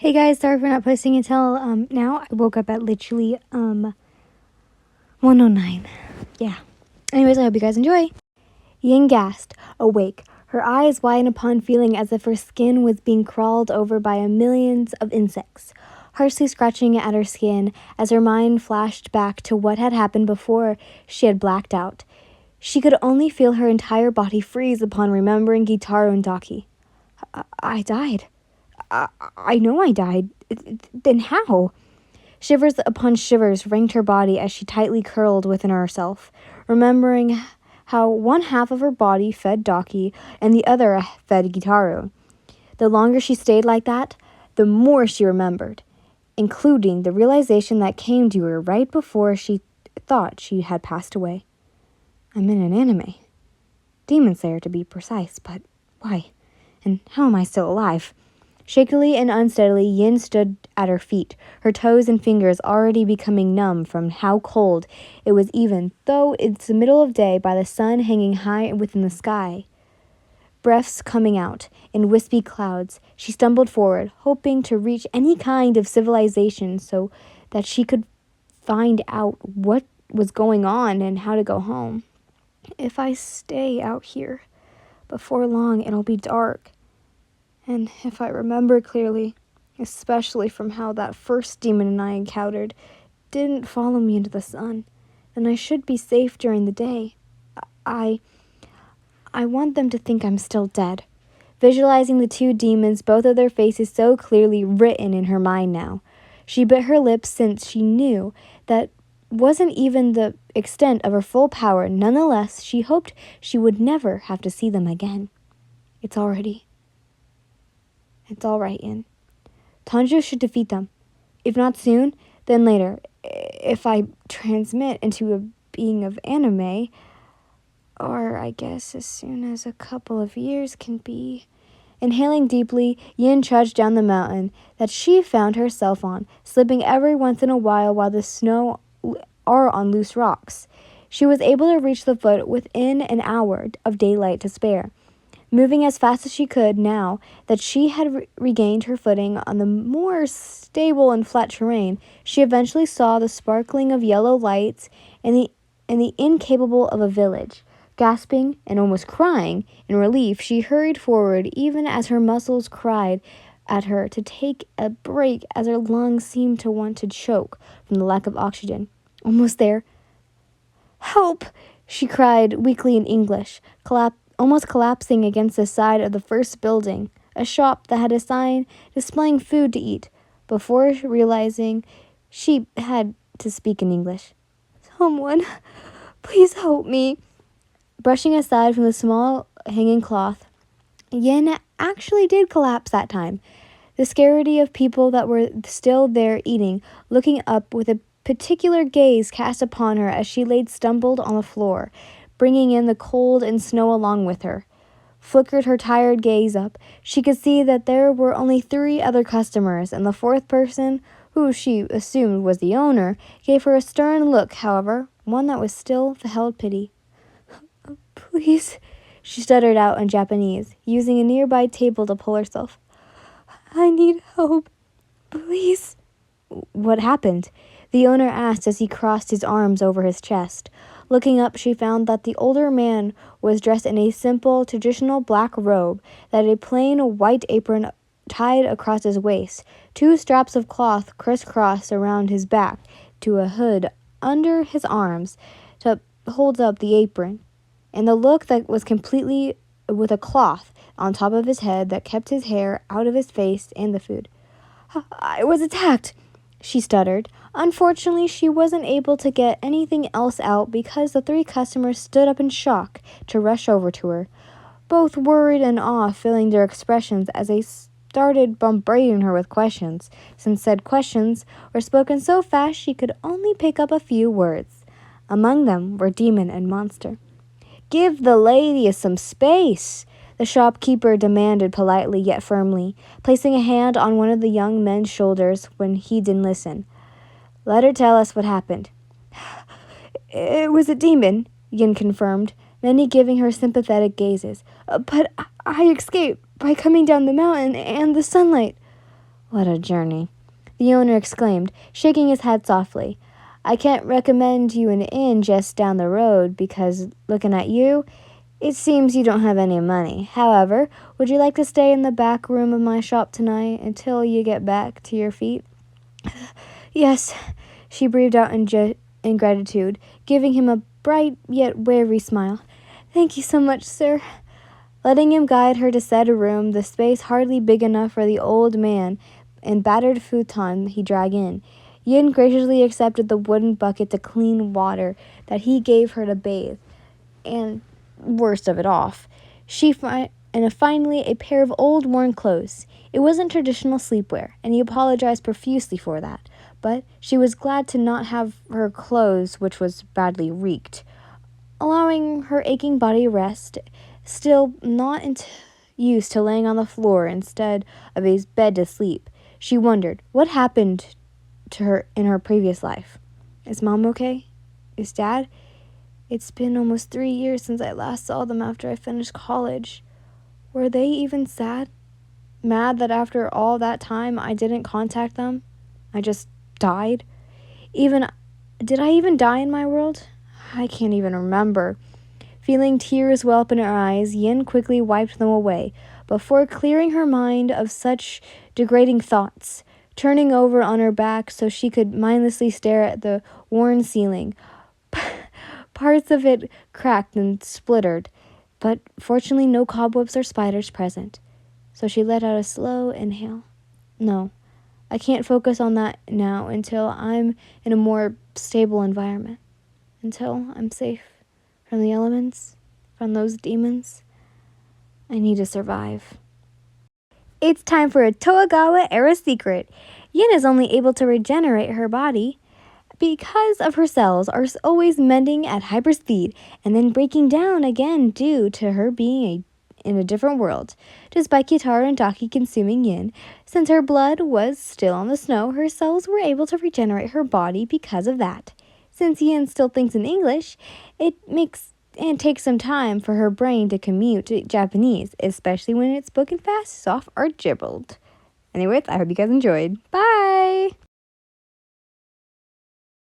Hey guys, sorry for not posting until now. I woke up at literally 1:09. Yeah. Anyways, I hope you guys enjoy. Yin gasped, awake, her eyes wide upon feeling as if her skin was being crawled over by millions of insects, harshly scratching at her skin as her mind flashed back to what had happened before she had blacked out. She could only feel her entire body freeze upon remembering Gitaro and Daki. I died. I know I died. Then how? Shivers upon shivers ranked her body as she tightly curled within herself, remembering how one half of her body fed Daki and the other fed Gitaro. The longer she stayed like that, the more she remembered, including the realization that came to her right before she thought she had passed away. I'm in an anime. Demon Slayer, to be precise, but why? And how am I still alive? Shakily and unsteadily, Yin stood at her feet, her toes and fingers already becoming numb from how cold it was, even though it's the middle of day, by the sun hanging high within the sky. Breaths coming out in wispy clouds, she stumbled forward, hoping to reach any kind of civilization so that she could find out what was going on and how to go home. If I stay out here, before long it'll be dark. And if I remember clearly, especially from how that first demon and I encountered didn't follow me into the sun, then I should be safe during the day. I want them to think I'm still dead. Visualizing the two demons, both of their faces so clearly written in her mind now. She bit her lips since she knew that wasn't even the extent of her full power. Nonetheless, she hoped she would never have to see them again. It's all right, Yin. Tanjiro should defeat them. If not soon, then later. If I transmit into a being of anime, or I guess as soon as a couple of years can be. Inhaling deeply, Yin trudged down the mountain that she found herself on, slipping every once in a while the snow are on loose rocks. She was able to reach the foot within an hour of daylight to spare. Moving as fast as she could now that she had regained her footing on the more stable and flat terrain, she eventually saw the sparkling of yellow lights and the incapable of a village. Gasping and almost crying in relief, she hurried forward even as her muscles cried at her to take a break as her lungs seemed to want to choke from the lack of oxygen. Almost there. Help! She cried weakly in English, almost collapsing against the side of the first building, a shop that had a sign displaying food to eat, before realizing she had to speak in English. Someone, please help me. Brushing aside from the small hanging cloth, Yin actually did collapse that time. The scarcity of people that were still there eating, looking up with a particular gaze cast upon her as she lay stumbled on the floor, bringing in the cold and snow along with her. Flickered her tired gaze up. She could see that there were only 3 other customers, and the 4th person, who she assumed was the owner, gave her a stern look, however, one that was still held pity. Please, she stuttered out in Japanese, using a nearby table to pull herself. I need help. Please. What happened? The owner asked as he crossed his arms over his chest. Looking up, she found that the older man was dressed in a simple, traditional black robe that had a plain white apron tied across his waist, 2 straps of cloth crisscrossed around his back to a hood under his arms to hold up the apron, and the look that was completely with a cloth on top of his head that kept his hair out of his face and the food. I was attacked, she stuttered. Unfortunately, she wasn't able to get anything else out because the 3 customers stood up in shock to rush over to her, both worried and awe filling their expressions as they started bombarding her with questions, since said questions were spoken so fast she could only pick up a few words. Among them were demon and monster. Give the lady some space, the shopkeeper demanded politely yet firmly, placing a hand on one of the young men's shoulders when he didn't listen. Let her tell us what happened. It was a demon, Yin confirmed, many giving her sympathetic gazes. But I escaped by coming down the mountain and the sunlight. What a journey, the owner exclaimed, shaking his head softly. I can't recommend you an inn just down the road because, looking at you, it seems you don't have any money. However, would you like to stay in the back room of my shop tonight until you get back to your feet? Yes, she breathed out in gratitude, giving him a bright yet wary smile. Thank you so much, sir. Letting him guide her to said room, the space hardly big enough for the old man and battered futon he dragged in. Yin graciously accepted the wooden bucket to clean water that he gave her to bathe, and worst of it off, finally a pair of old worn clothes. It wasn't traditional sleepwear, and he apologized profusely for that, but she was glad to not have her clothes, which was badly reeked, allowing her aching body rest, still not used to laying on the floor instead of a bed to sleep. She wondered what happened to her in her previous life. Is Mom okay? Is Dad? It's been almost 3 years since I last saw them after I finished college. Were they even sad? Mad that after all that time I didn't contact them? I just died? Did I even die in my world? I can't even remember. Feeling tears well up in her eyes, Yin quickly wiped them away, before clearing her mind of such degrading thoughts, turning over on her back so she could mindlessly stare at the worn ceiling. Parts of it cracked and splintered, but fortunately no cobwebs or spiders present, so she let out a slow inhale. No, I can't focus on that now until I'm in a more stable environment, until I'm safe from the elements, from those demons. I need to survive. It's time for a Toagawa era secret. Yin is only able to regenerate her body because of her cells are always mending at hyperspeed and then breaking down again due to her being in a different world. Despite Kitara and Daki consuming Yin, since her blood was still on the snow, her cells were able to regenerate her body because of that. Since Yin still thinks in English, it takes some time for her brain to commute to Japanese, especially when it's spoken fast, soft, or gibbled. Anyways, I hope you guys enjoyed. Bye!